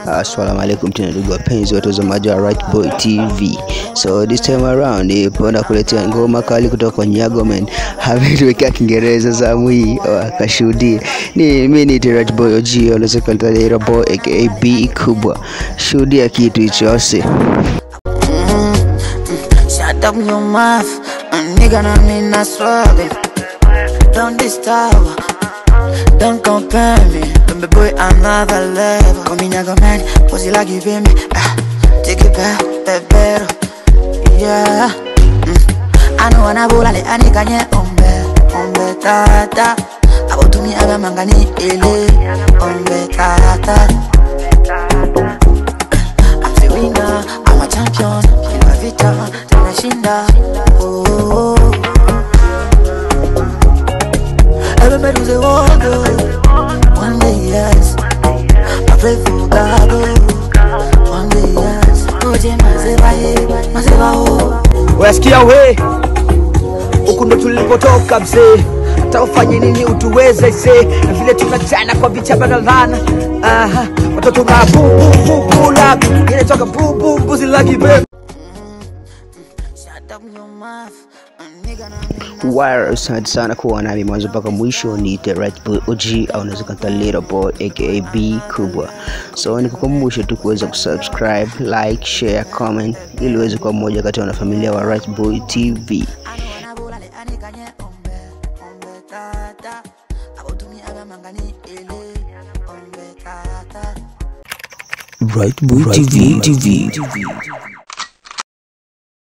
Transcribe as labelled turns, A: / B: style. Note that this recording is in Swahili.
A: Assalamu alaikum tena ndugu wapenzi watazamaji wa Right Boy TV. So this time around nimeenda kuletea ngoma kali kutoka kwa Nyagoman. Ameweka Kiingereza zamu hii akashuhudia. Mimi ni Right Boy OG, unaweza kunitaja Boy aka B kubwa. Shuhudia kitu hicho ase.
B: Shut up your mouth, nigga na mimi na struggle. Don't disturb, don't compare me. Baby boy, another level. Come in, Nyagoman, pussy like you feel me. Take it back, baby. Yeah. I know when I pull on it, I need to ombe tata. About to me, I am mangani ele. Ombe tata. I'm the winner, I'm a champion. Kila vita, tunashinda. Oh. Everybody was a wonder. One day, yes, I pray for God. One day, yes, oje mazeba ho.
C: Wasikia we, huku ndo tulipotoka mzee. Hata ufanye nini utuweze ise. Na vile tunachana kwa vichapa na lana. Watoto nga boom lap. Ile toka boom pussy like baby.
B: Shut up your mouth.
A: Wire sana kuwa nami mwanzo mpaka mwisho. Ni The Right Boy OG au unaweza kanta Little Boy aka B kubwa. So nikukumbusha tu kuweza kusubscribe, like, share, comment ili uweze kuwa mmoja kati ya wanafamilia wa Right Boy TV. Right Boy TV.